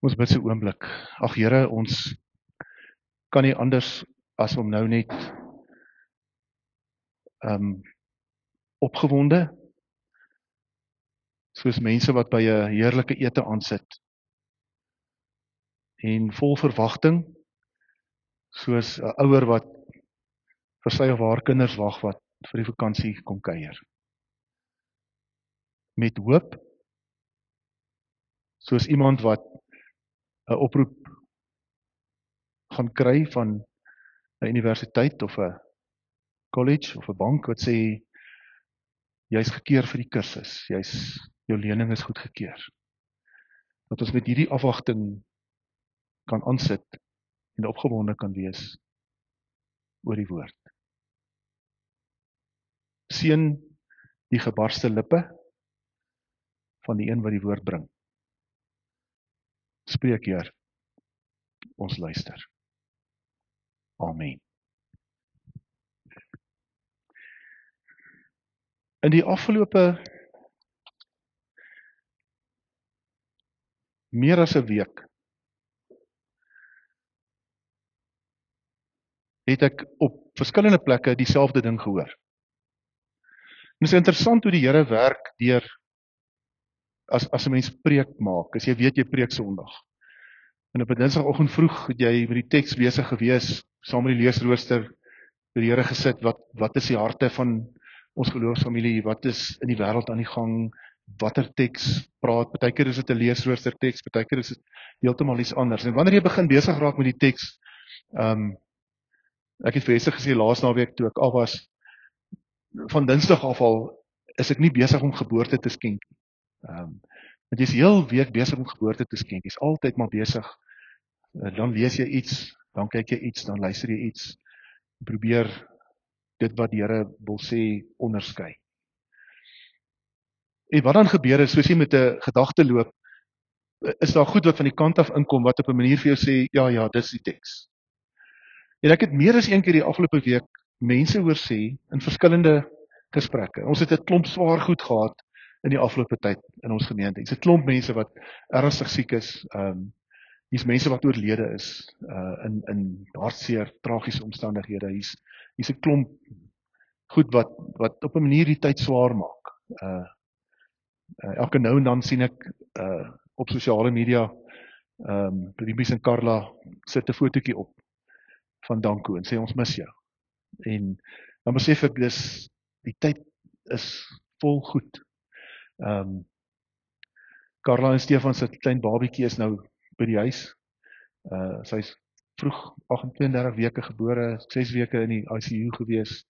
Ons bid so oomblik. Ag Here, ons kan nie anders as om nou net opgewonde, soos mense wat by 'n heerlike ete aansit en vol verwagting, soos 'n ouer wat vir sy of haar kinders wag wat vir die vakansie kom kuier. Met hoop, soos iemand wat 'n oproep gaan kry van 'n universiteit of 'n college of 'n bank wat sê jy's gekeer vir die kursus, jou lening is goedgekeur. Dat ons met hierdie afwagting kan aansit en opgewonde kan wees oor die woord. Seën die gebarste lippe van die een wat die woord bring. Spreek Heer, ons luister. Amen. In die afgelope meer as 'n week het ek op verskillende plekke dieselfde ding gehoor. Dit is interessant hoe die Here werk deur as 'n mens preek maak, as jy weet jy preek Sondag. En op 'n Dinsdagoggend vroeg het jy met die teks besig gewees, saam met die leesrooster, by die Here gesit, wat is die harte van ons geloofsfamilie, wat is in die wêreld aan die gang, watter teks praat, partykeer is dit 'n leesrooster teks, partykeer is dit heeltemal iets anders. En wanneer jy begin besig raak met die teks, ek het vir Hester gesê laas naweek toe ek af was, van Dinsdag af al is ek nie besig om geboorte te skenk nie. Want jy is heel week besig om geboorte te skenk. Jy is altyd maar besig. Dan lees jy iets, dan kyk jy iets, dan luister jy iets. Probeer dit wat die Here wil sê onderskei. En wat dan gebeur is, soos jy met 'n gedagte loop, is daar goed wat van die kant af inkom wat op 'n manier vir jou sê, ja, dis die teks. En ek het meer as een keer die afgelope week mense hoor sê in verskillende gesprekke. Ons het 'n klomp swaar goed gehad in die afgelope tyd in ons gemeente. Dis 'n klomp mense wat ernstig siek is. Hier's mense wat oorlede is in hartseer, tragiese omstandighede. Hier's 'n klomp goed wat op 'n manier die tyd swaar maak. Elke nou en dan sien ek op sosiale media Ribies en Carla sit 'n fotootjie op van Danko en sê ons mis jou. En dan besef ek die tyd is vol goed. Carla en Stefan se klein babietjie is nou by die huis. Sy's vroeg 32 weke gebore, 6 weke in die ICU gewees.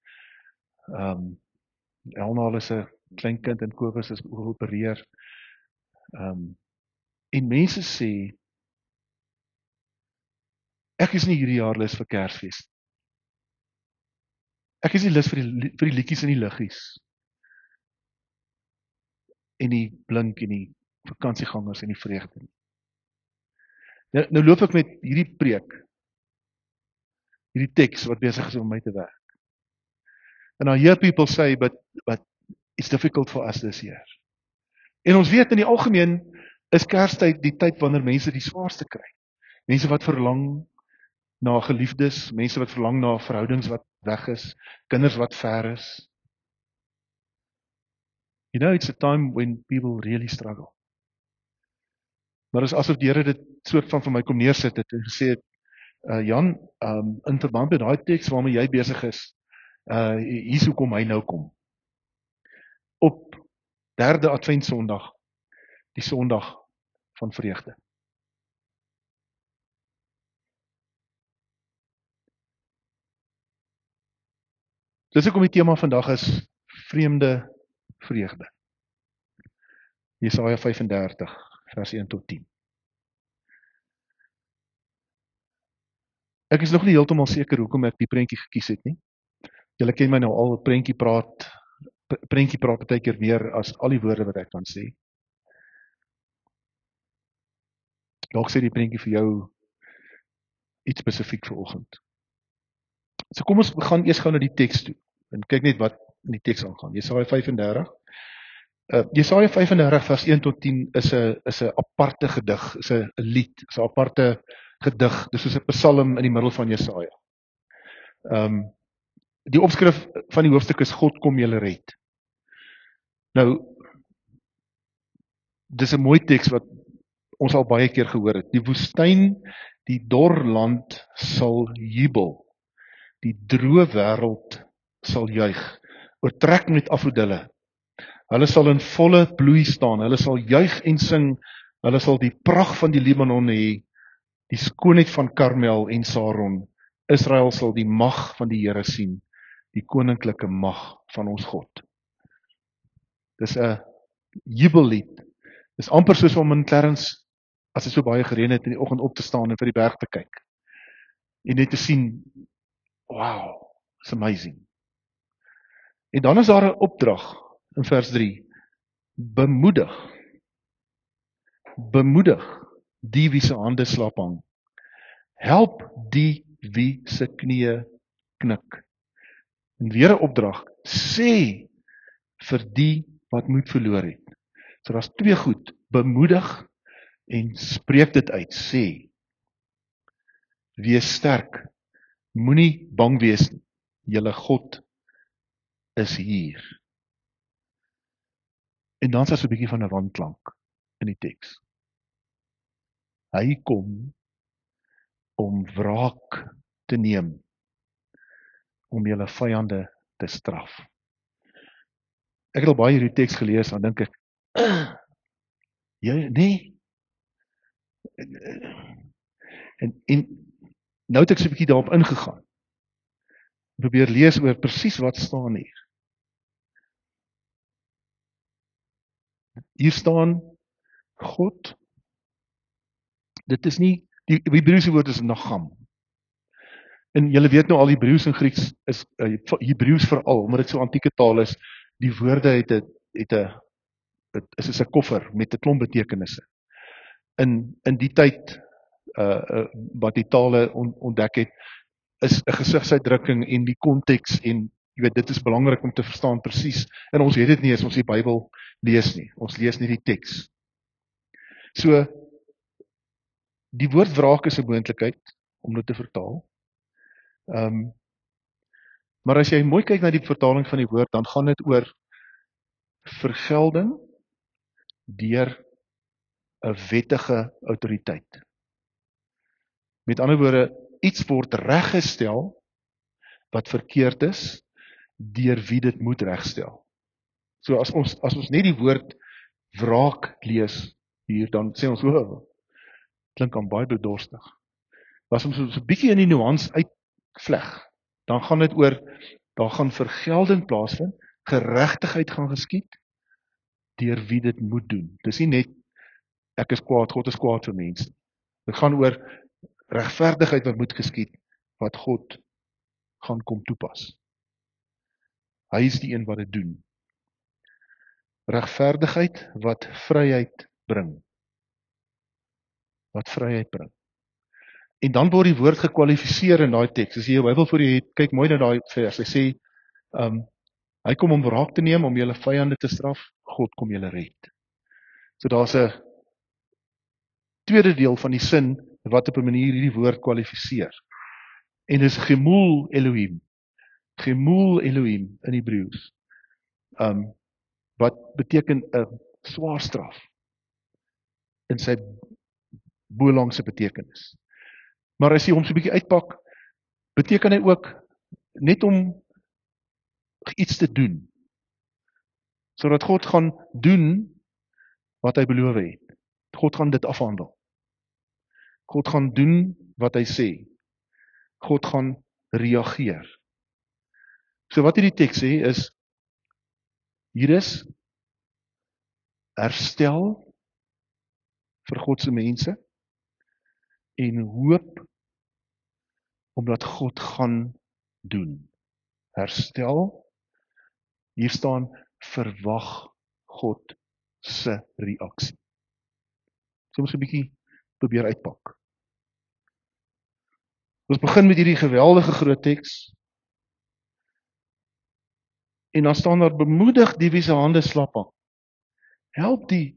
Elna is 'n klein kind en Kobus is geopereer. En mense sê ek is nie hierdie jaar lus vir Kersfees. Ek is nie lus vir die liedjies en die liggies. En die blink en die vakansiegangers en die vreugde nie. Nou loop ek met hierdie preek, hierdie teks wat besig is om my te werk. And I hear people say, but it's difficult for us this year. En ons weet in die algemeen is Kerstyd die tyd wanneer mense die swaarste kry. Mense wat verlang na geliefdes, mense wat verlang na verhoudings wat weg is, kinders wat ver is. You know, it's a time when people really struggle. Maar is asof die Here dit soort van vir my kom neersit het en gesê het, Jan, in verband met daai teks waarmee jy besig is, hier's hoekom hy nou kom. Op 3de Advent Sondag, die Sondag van vreugde. Dis hoekom die tema vandag is vreemde vreugde. Jesaja 35 vers 1 tot 10. Ek is nog nie heeltemal seker hoekom ek die prentjie gekies het nie. Julle ken my nou al, prentjie praat baie keer meer as al die woorde wat ek kan sê. Dalk sê die prentjie vir jou iets spesifiek vir oggend. So kom ons gaan eers gou na die teks toe en kyk net wat in die teks aangaan. Jesaja 35 Jesaja 35 vers 1 tot 10 is 'n aparte gedig, is 'n lied, is 'n aparte gedig. Dis soos 'n psalm in die middel van Jesaja. Die opskrif van die hoofstuk is God kom julle red. Nou, dis 'n mooi teks wat ons al baie keer gehoor het. Die woestyn, die dor land sal jubel. Die droë wêreld sal juig. Oortrek met afrodille. Hulle sal in volle bloei staan. Hulle sal juig en sing. Hulle sal die pragt van die Libanon hê, die skoonheid van Karmel en Saron. Israel sal die mag van die Here sien, die koninklike mag van ons God. Dis 'n jubellied. Dis amper soos om in Clarence, as dit so baie gereën het, in die oggend op te staan en vir die berg te kyk. En net te sien, wow, it's amazing. En dan is daar 'n opdrag in vers 3. Bemoedig die wie se hande slap hang. Help die wie se knieë knik. En weer 'n opdrag, sê vir die wat moed verloor het. So daar's twee goed, bemoedig en spreek dit uit, sê. Wees sterk, moenie bang wees, julle God is hier. En dan is daar so 'n bietjie van 'n wanklank in die teks. Hy kom om wraak te neem, om julle vyande te straf. Ek het al baie hierdie teks gelees, dan dink ek, nee. En nou het ek so 'n bietjie daarop ingegaan. Probeer lees oor presies wat staan hier. Hier staan God. Dit is nie, die Hebreëse woord is nagam. En julle weet nou al Hebreëus en Grieks is Hebreëus veral, omdat dit so antieke taal is, die woorde het 'n is 'n koffer met 'n klomp betekenisse. In die tyd wat die tale ontdek het, is 'n gesigsuitdrukking en die konteks en jy weet dit is belangrik om te verstaan presies. En ons weet dit nie as ons die Bybel lees nie. Ons lees nie die teks. So die woord wraak is 'n moontlikheid om dit te vertaal. Maar as jy mooi kyk na die vertaling van die woord, dan gaan dit oor vergelding deur 'n wettige autoriteit. Met ander woorde, iets word reggestel wat verkeerd is deur wie dit moet regstel. So as ons net die woord wraak lees hier, dan sê ons, klink aan baie bloeddorstig. As ons so 'n bietjie in die nuance uitvleg, dan gaan dit oor, daar gaan vergelding plaasvind, geregtigheid gaan geskied deur wie dit moet doen. Dis nie net ek is kwaad, God is kwaad vir mense. Dit gaan oor regverdigheid wat moet geskied, wat God gaan kom toepas. Hy is die een wat dit doen. Regverdigheid wat vryheid bring. Wat vryheid bring. En dan word die woord gekwalifiseer in daai teks. As jy jou Bybel voor jou het, kyk mooi na daai vers. Hy sê, hy kom om wraak te neem, om julle vyande te straf, God kom julle red. So daar's 'n tweede deel van die sin, wat op 'n manier hierdie woord kwalifiseer. En dis Gemul Elohim. Gemul Elohim in Hebreëus. Wat beteken 'n swaar straf in sy bolangse betekenis. Maar as jy hom so 'n bietjie uitpak, beteken hy ook net om iets te doen. Sodat God gaan doen wat hy beloof het. God gaan dit afhandel. God gaan doen wat hy sê. God gaan reageer. So wat hierdie teks sê is, hier is herstel vir God se mense en hoop omdat God gaan doen. Herstel, hier staan verwag God se reaksie. So ons 'n bietjie probeer uitpak. Ons begin met hierdie geweldige groot teks. En dan staan daar, bemoedig die wie se hande slap hang. Help die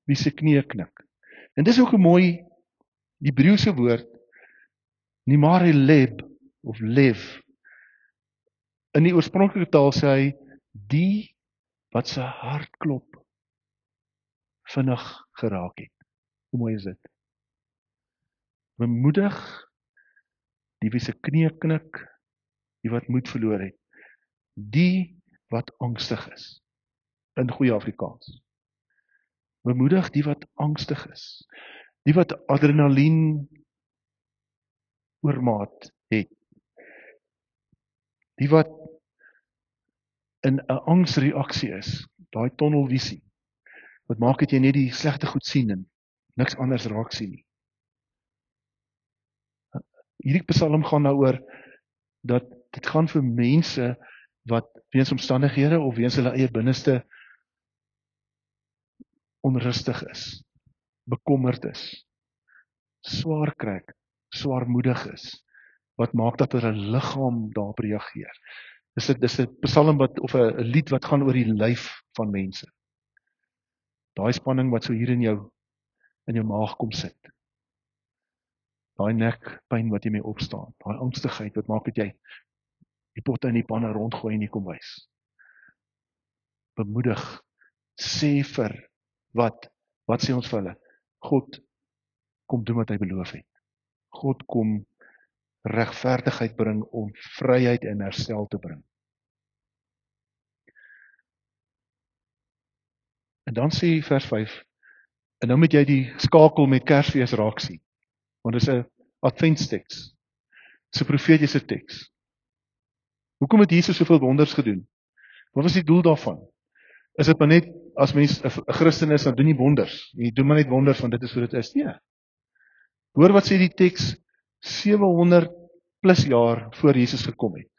wie se knie knik. En dis ook 'n mooi Hebreëse woord, nimare leb of lev. In die oorspronklike taal sê hy die wat sy hartklop vinnig geraak het. Hoe mooi is dit? Bemoedig die wie se knie knik, die wat moed verloor het, die wat angstig is, in goeie Afrikaans. Bemoedig die wat angstig is, die wat adrenalien oormaat het, die wat in 'n angsreaksie is, daai tunnelvisie, wat maak dat jy net die slegte goed sien en niks anders raak sien nie. Hierdie Psalm gaan daaroor dat dit gaan vir mense wat weens omstandighede of weens hulle eie binneste onrustig is, bekommerd is, swaar kry, swaarmoedig is, wat maak dat hulle liggaam daarop reageer. Dis 'n Psalm of 'n lied wat gaan oor die lyf van mense. Daai spanning wat so hier in jou maag kom sit. Daai nekpyn wat jy mee opstaan, daai angstigheid wat maak dat jy die potte in die panne rondgooi en nie kom wys. Bemoedig, sê vir wat sê ons vir hulle? God kom doen wat hy beloof het. God kom regverdigheid bring om vryheid en herstel te bring. En dan sê vers 5, en nou moet jy die skakel met Kersfees raak sien, want dit is 'n adventsteks, dit is 'n profetiese teks. Hoekom het Jesus soveel wonders gedoen? Wat was die doel daarvan? Is dit maar net, as mens 'n Christen is, dan doen jy wonders, jy doen maar net wonders, want dit is hoe dit is? Nee. Hoor wat sê die teks 700 plus jaar voor Jesus gekom het.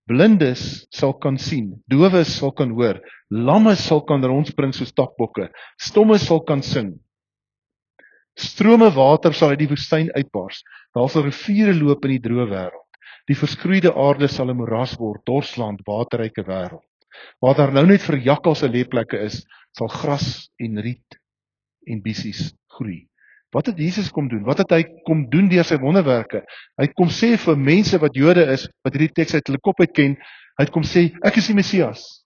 Blindes sal kan sien, dowes sal kan hoor, lammes sal kan rondspring soos stakbokke, stommes sal kan sing. Strome water sal uit die woestyn uitbars, daar sal riviere loop in die droë wêreld. Die verskroeide aarde sal 'n moeras word, dorsland, waterryke wêreld. Waar daar nou net vir jakkals se leefplekke is, sal gras en riet en bissies groei. Wat het Jesus kom doen? Wat het hy kom doen deur sy wonderwerke? Hy het kom sê vir mense wat Jode is, wat hierdie teks uit hulle kop uit ken, hy het kom sê, ek is die Messias.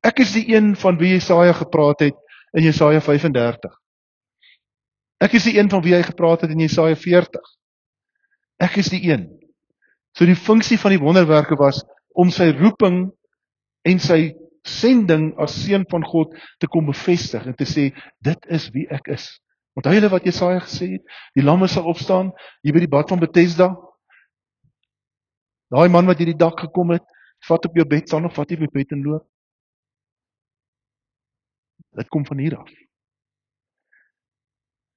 Ek is die een van wie Jesaja gepraat het in Jesaja 35. Ek is die een van wie hy gepraat het in Jesaja 40. Ek is die een. So die funksie van die wonderwerke was om sy roeping en sy sending as seun van God te kom bevestig en te sê, dit is wie ek is. Onthou julle wat Jesaja gesê het? Die lamme sal opstaan, hier by die bad van Bethesda. Daai man wat hierdie dak gekom het, vat op jou bed, staan of vat jy op jou bed en loop. Dit kom van hier af.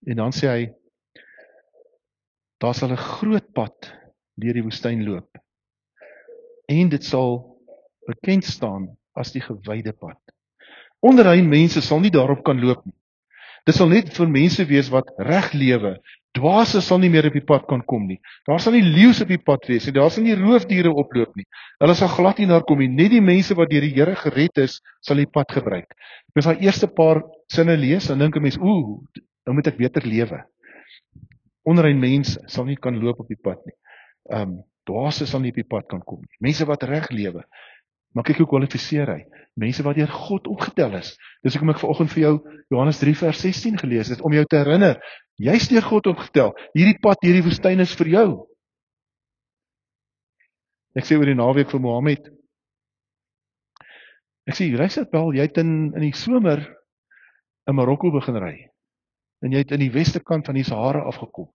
En dan sê hy, daar sal 'n groot pad deur die woestyn loop. En dit sal bekend staan as die gewyde pad. Onrein mense sal nie daarop kan loop nie. Dit sal net vir mense wees wat reg lewe. Dwaase sal nie meer op die pad kan kom nie. Daar sal nie leeu's op die pad wees nie. Daar sal nie roofdiere oploop nie. Hulle sal glad nie daar kom nie. Net die mense wat deur die Here gered is, sal die pad gebruik. As jy eerste paar sinne lees, dan dink 'n mens, nou moet ek beter lewe. Onrein mense sal nie kan loop op die pad nie. Dwaase sal nie op die pad kan kom nie. Mense wat reg lewe. Maar kyk hoe kwalifiseer hy. Mense wat deur God opgetel is. Dis hoekom ek vanoggend vir jou Johannes 3 vers 16 gelees het, om jou te herinner, jy's deur God opgetel. Hierdie pad, hierdie woestyn is vir jou. Ek sê oor die naweek vir Mohammed. Ek sê, luister wel, jy het in die somer in Marokko begin ry. En jy het in die weste kant van die Sahara afgekom.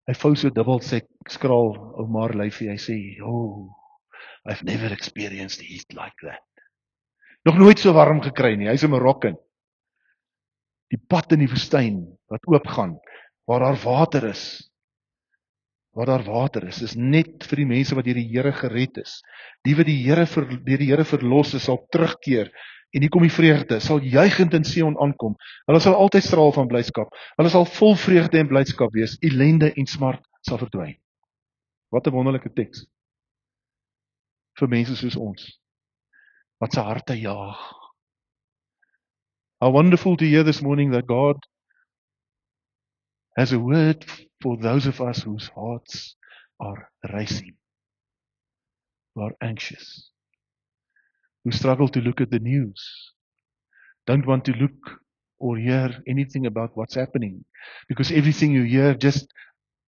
Hy vou so dubbel sy skraal ou maar lyfie. Hy sê, I've never experienced heat like that. Nog nooit so warm gekry nie. Hy's 'n Marokkan. Die pad in die woestyn wat oopgaan, waar daar water is. Waar daar water is net vir die mense wat deur die Here gered is. Die wat deur die Here verlos is, sal terugkeer. En hier kom die vreugde, sal juigend in Sion aankom. Hulle sal altyd straal van blydskap. Hulle sal vol vreugde en blydskap wees. Ellende en smart sal verdwyn. Wat 'n wonderlike teks. Vir mense soos ons, wat se harte jaag, How wonderful to hear this morning that God has a word for those of us whose hearts are racing, who are anxious, who struggle to look at the news, don't want to look or hear anything about what's happening, because everything you hear just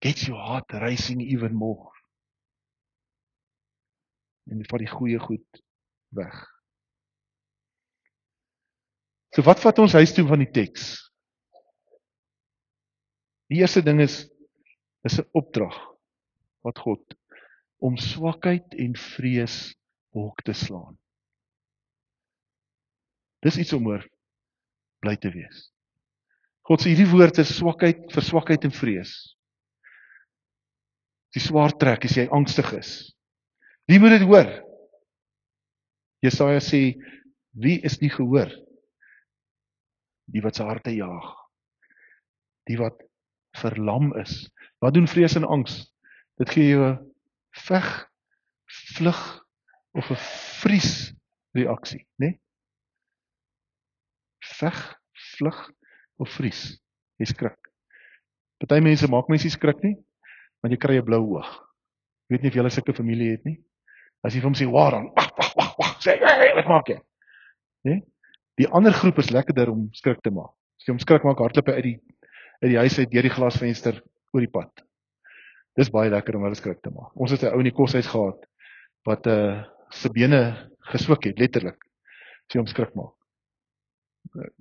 gets your heart racing even more. En vat die goeie goed weg. So wat vat ons huis toe van die teks? Die eerste ding is 'n opdrag wat God om swakheid en vrees hok te slaan. Dis iets om oor bly te wees. God sê hierdie woord is swakheid, vir swakheid en vrees. Die swaar trek as jy angstig is. Wie moet dit hoor? Jesaja sê, wie is nie gehoor? Die wat sy harte jaag. Die wat verlam is. Wat doen vrees en angs? Dit gee jou 'n veg, vlug of 'n vries reaksie, né? Veg, vlug of vries. Jy skrik. Party mense maak mense skrik nie, want jy kry 'n blou oog. Ek weet nie of julle sulke familie het nie. As jy vir hom sê, "Waar dan?" Wag, sê, "Hey, wat maak jy?" Né? Die ander groep is lekkerder om skrik te maak. As jy hom skrik maak, hardloop hy uit die huis uit deur die glasvenster oor die pad. Dis baie lekker om hulle skrik te maak. Ons het 'n ou in die koshuis gehad wat sy bene geswik het, letterlik. As jy hom skrik maak.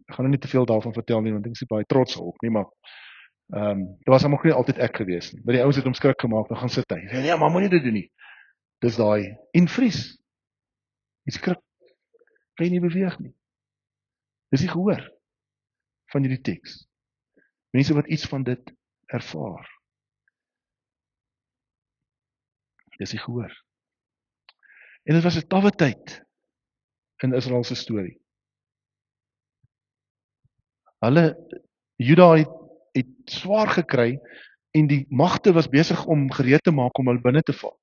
Ek gaan nou nie te veel daarvan vertel nie, want ek is baie trots op nie, maar dit was nog nie altyd ek gewees nie. Maar die ouens het hom skrik gemaak, dan gaan sit hy. Sê, "Nee, maar moenie dit doen nie." Dis daai en vries. Jy skrik, kan jy nie beweeg nie. Dis die gehoor van hierdie teks. Mense wat iets van dit ervaar. Dis die gehoor. En dit was 'n tawwe tyd in Israel se storie. Juda het swaar gekry en die magte was besig om gereed te maak om hulle binne te val.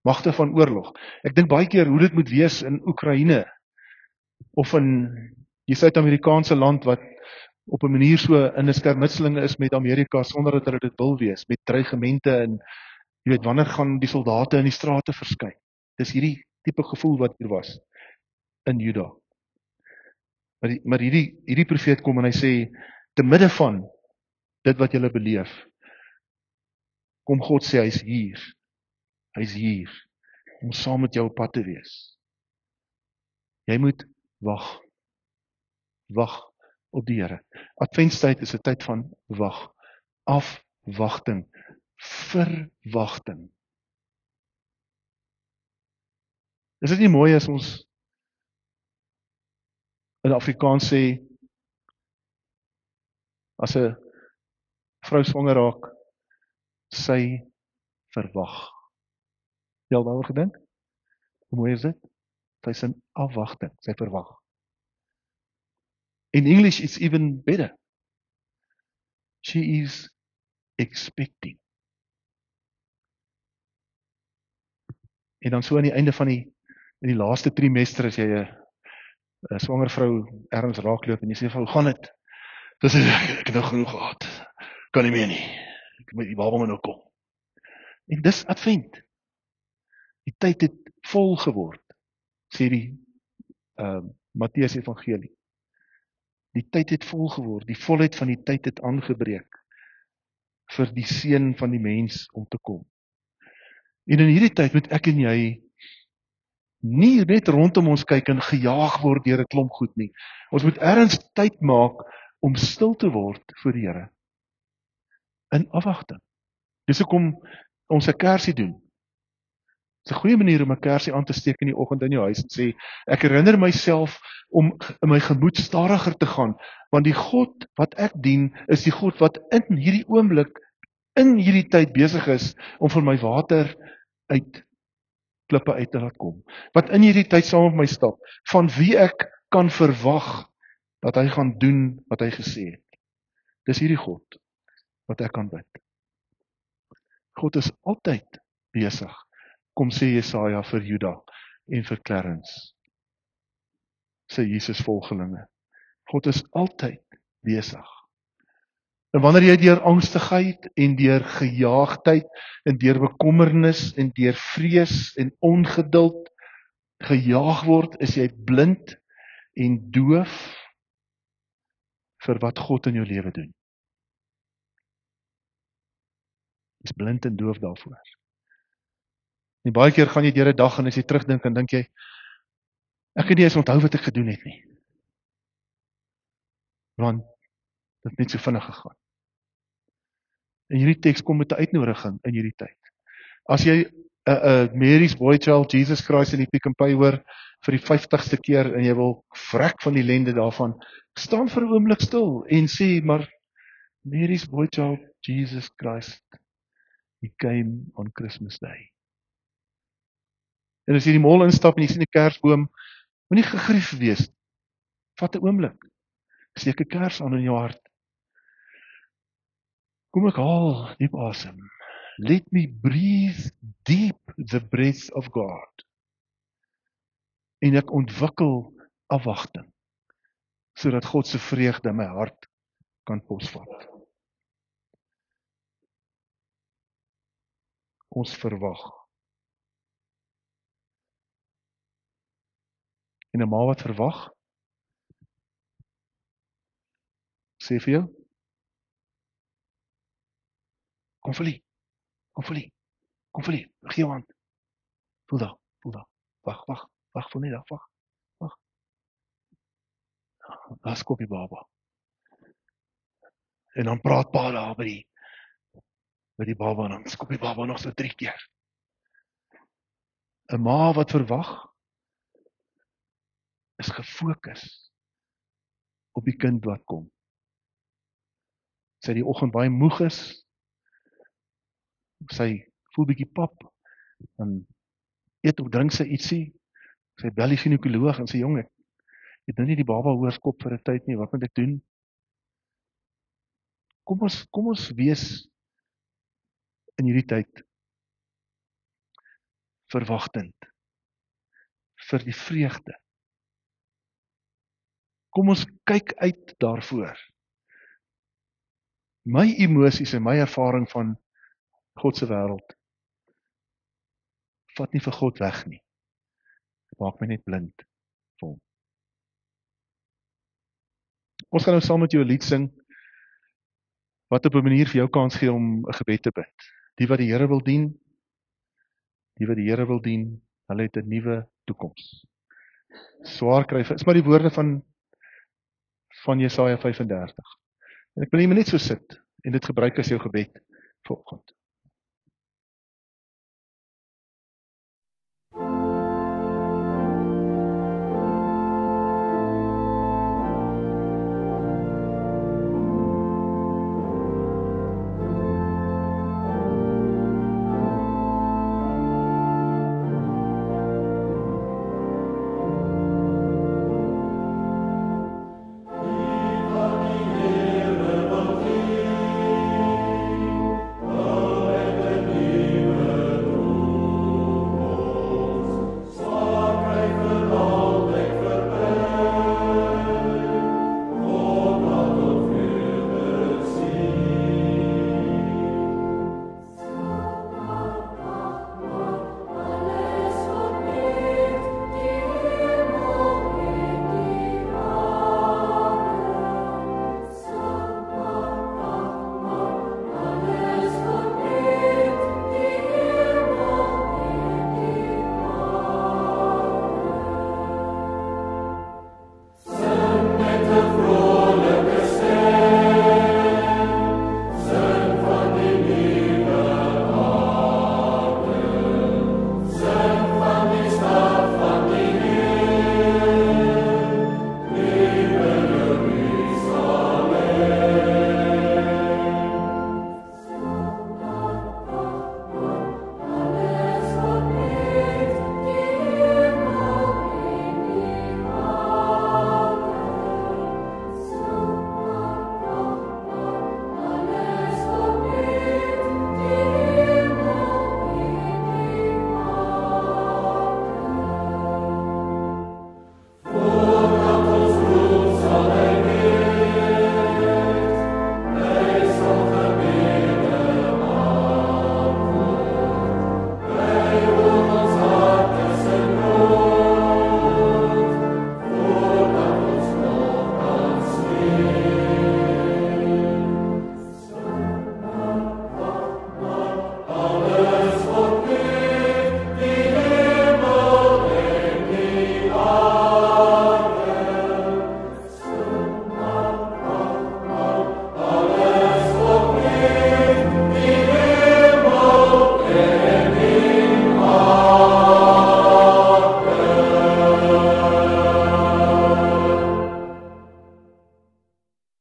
Magte van oorlog. Ek dink baie keer hoe dit moet wees in Oekraïne of in die Suid-Amerikaanse land wat op 'n manier so in 'n skermutseling is met Amerika sonder dat hulle dit wil wees, met dreigemente en jy weet wanneer gaan die soldate in die strate verskyn. Dis hierdie tipe gevoel wat hier was in Juda. Maar hierdie profeet kom en hy sê te midde van dit wat julle beleef, kom God sê hy's hier. Hy's hier om saam met jou op pad te wees. Jy moet wag. Wag op die Here. Adventstyd is 'n tyd van wag, afwagting, verwagting. Is dit nie mooi as ons in Afrikaans sê as 'n vrou swanger raak, sy verwag. Jy al daaroor gedink? Hoe mooi is dit? Sy's in afwagting, sy verwag. In English it's even better. She is expecting. En dan so aan die einde van in die laaste trimester as jy 'n swanger vrou ergens raakloop en jy sê vir haar, "Hoe gaan dit?" Dis ek het nou genoeg gehad. Kan nie meer nie. Ek moet die baba moet nou kom. En dis Advent. Die tyd het vol geword, sê die Matteus Evangelie. Die tyd het vol geword, die volheid van die tyd het aangebreek vir die seun van die mens om te kom. En in hierdie tyd moet ek en jy nie net rondom ons kyk en gejaag word deur 'n klomp goed nie. Ons moet ergens tyd maak om stil te word voor die Here. In afwagting. Dis hoekom ons 'n kersie doen. Dis 'n goeie manier om 'n kersie aan te steek in die oggend in jou huis en sê, ek herinner myself om in my gemoed stadiger te gaan, want die God wat ek dien, is die God wat in hierdie oomblik, in hierdie tyd besig is, om vir my water uit klippe uit te laat kom. Wat in hierdie tyd saam met my stap, van wie ek kan verwag, dat hy gaan doen wat hy gesê het. Dis hierdie God, wat ek kan bid. God is altyd besig. Kom sê Jesaja vir Juda en vir Clarence, sy Jesus volgelinge. God is altyd besig. En wanneer jy deur angstigheid en deur gejaagdheid en deur bekommernis en deur vrees en ongeduld gejaag word, is jy blind en doof vir wat God in jou lewe doen. Jy's blind en doof daarvoor. En baie keer gaan jy deur 'n dag en as jy terugdink en dink jy, ek het nie eens onthou wat ek gedoen het nie. Want dit het net so vinnig gegaan. En hierdie teks kom met 'n uitnodiging in hierdie tyd. As jy Mary's Boy Child Jesus Christ in die Pick n Pay hoor vir die 50ste keer en jy wil vrek van die ellende daarvan, staan vir 'n oomblik stil en sê maar Mary's Boy Child Jesus Christ, he came on Christmas Day. En as jy die mall instap en jy sien 'n kersboom, moenie gegrief wees. Vat 'n oomblik. Steek 'n kers aan in jou hart. Kom ek haal diep asem. Let me breathe deep the breath of God. En ek ontwikkel afwagting, sodat God se vreugde in my hart kan posvat. Ons verwag. En 'n ma wat verwag, sê vir jou, kom vir die, gee jou hand. Voel daar. Wag, voel net daar, wag. Daar skop die baba. En dan praat pa daar by die baba en dan skop die baba nog so 3 keer. 'n Ma wat verwag, is gefokus op die kind wat kom. Sy die oggend baie moeg is, sy voel bietjie pap, dan eet of drink sy ietsie, sy bel die ginekoloog en sê, jong, ek het nou nie die baba hoor skop vir 'n tyd nie, wat moet ek doen? Kom ons wees in hierdie tyd verwagtend vir die vreugde. Kom ons kyk uit daarvoor. My emosies en my ervaring van God se wêreld vat nie vir God weg nie. Dit maak my net blind vir hom. Ons gaan nou saam met jou 'n lied sing wat op 'n manier vir jou kans gee om 'n gebed te bid. Die wat die Here wil dien, hulle het 'n nuwe toekoms. Swaar kry, is maar die woorde van Jesaja 35. En ek wil jy net so sit en dit gebruik as jou gebed vanoggend.